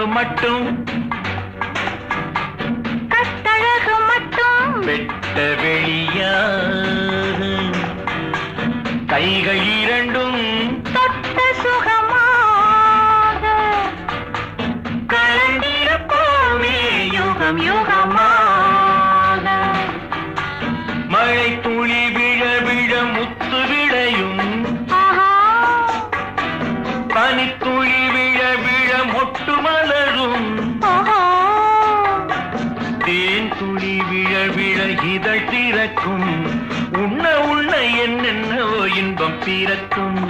மட்டும் கட்டழகு மட்டும் வெட்ட வெளியாக கைகள் இரண்டும் தொட்ட சுகமாக கலந்திருப்போமே யுகம் யுகமாக மழை துளி விழ விழ முத்து விளையும் பனித்துளி விழ விழ மொட்டு மலரும் தேன் துளி விழ விழ இதழ் திறக்கும் உண்ண உண்ண என்னென்னவோ இன்பம் பிறக்கும்